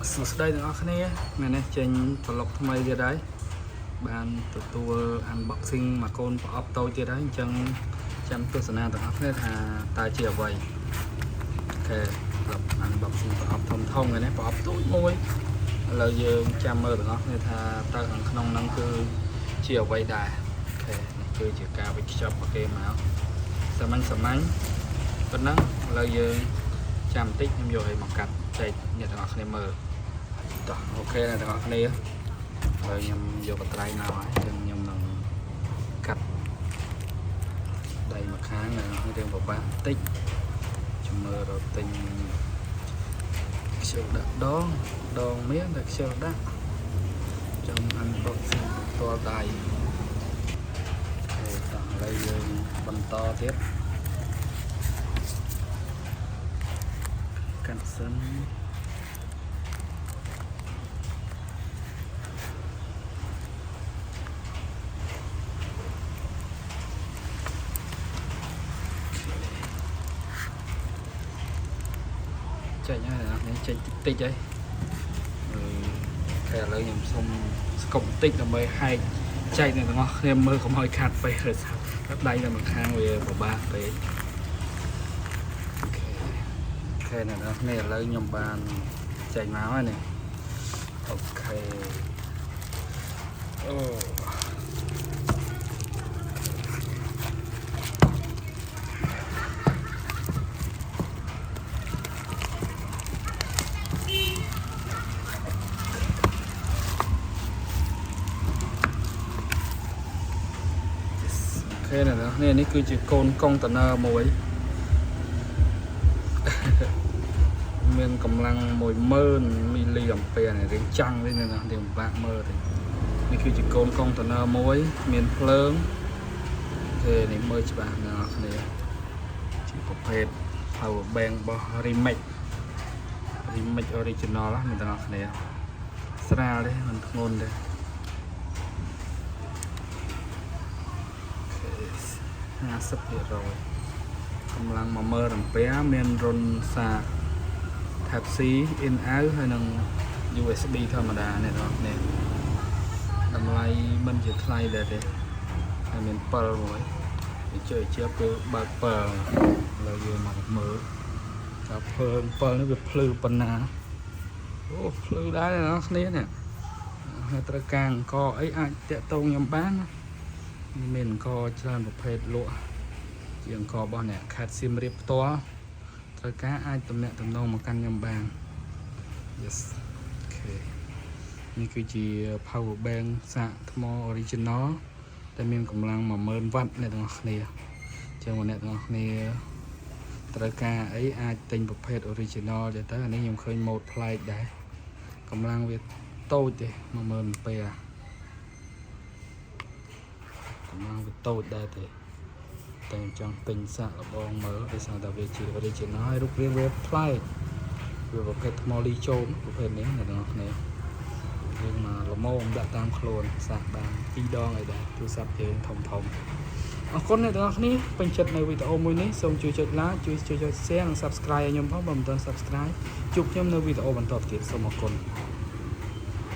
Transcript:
សួស្តីទាំងអស់គ្នាថ្ងៃនេះចេញប្លុកថ្មីទៀតហើយបានទទួល unboxing មួយកូនប្រអប់តូចទៀតហើយអញ្ចឹងចាំទស្សនាទាំងអស់គ្នាថាតើជាអ្វីអូខេប្លុក unboxing ប្រអប់ធំថ្ងៃនេះប្រអប់តូចមួយឥឡូវយើងចាំមើលទាំងអស់គ្នាថាតើខាងក្នុងហ្នឹងគឺជាអ្វីដែរអូខេនេះគឺជាការវិខ្ចប់របស់គេមកសាមញ្ញប៉ុណ្ណឹងឥឡូវយើងចាំបន្តិចខ្ញុំយកឲ្យមកកាត់ចែកអ្នកទាំងអស់គ្នាមើលតោះអូខេអ្នកទាំងអស់គ្នាហើយខ្ញុំយកកន្ត្រៃមកហើយខ្ញុំនឹងកាត់ដៃមកខាងរឿងពិបាកបន្តិចខ្ញុំមើលរត់ទិញខ្ជិលដាក់ដងមានតែខ្ជិលដាក់ចាំunboxingផ្ទាល់ដៃតោះឥឡូវយើងបន្តទៀតកាត់សិនចេញហើយនេះចេញតិចហើយតែឥឡូវខ្ញុំសុំស្កប់បន្តិចដើម្បីហែកចែកអ្នកទាំងអស់គ្នាមើលកុំឲ្យខាតពេកឬថាដៃនៅម្ខាងវាពិបាកពេកអូខេអ្នកទាំងអស់គ្នាឥឡូវខ្ញុំបានចែកមកហើយនេះអូខេអូខេអ្នកទាំងអស់គ្នានេះគឺជាកូនកុងតឺន័រមួយមានកម្លាំង10000មីលីអាំពែនេះរៀងចាំងទេណារៀងពិបាកមើលទេនេះគឺជាកូនកុងតឺន័រមួយមានភ្លើងទេនេះមើលច្បាស់ណាស់គ្នាជាប្រភេទ power bank របស់ Remix original ណាទាំងអស់គ្នាស្រាលទេមិនធ្ងន់ទេ50% កម្លាំង10000អាំពែមានរុនសា Type C in out ហើយនឹង USB ធម្មតានេះបងប្អូនតម្លៃមិនជាថ្លៃដែរទេហើយមាន7មួយវាជាពេលបើក7ឥឡូវយើងមកមើលថាភ្លើង7នេះវាភ្លឺប៉ុណ្ណាអូភ្លឺដែរអ្នកនរគ្នានេះហើយត្រូវការអង្គអីអាចតាក់ទងខ្ញុំបានមានអង្គច្រើនប្រភេទលក់ជាអង្គរបស់អ្នកខាត់សៀមរាបផ្ទាល់ត្រូវការអាចតំណាក់តំណងមកកាន់ខ្ញុំបាន yes អូខេនេះគឺជា power bank សាកថ្ម original ដែលមានកម្លាំង10000វ៉ាត់អ្នកទាំងអស់គ្នាអញ្ចឹងអ្នកទាំងអស់គ្នាត្រូវការអីអាចទិញប្រភេទ original ទៅអានេះខ្ញុំឃើញ mode ប្លែកដែរកម្លាំងវាតូចទេ10000អាំពែកម្លាំងវាតូចដែរទេតែចង់ទិញសាកល្បងមើលដោយសារតែវាជា original ហើយរូបរាងវាប្លែកវាប្រភេទថ្មលីជោមប្រភេទនេះអ្នកទាំងអស់គ្នាយើងមកល្មមដាក់តាមខ្លួនសាកបាន2ដងអីដែរទូរស័ព្ទយើងធំអរគុណអ្នកទាំងអស់គ្នាពេញចិត្តនៅវីដេអូមួយនេះសូមជួយចុច like ជួយចុច share និង subscribe ឲ្យខ្ញុំផងបើមិនទាន់ subscribe ជួបខ្ញុំនៅវីដេអូបន្តទៀតសូមអរគុណ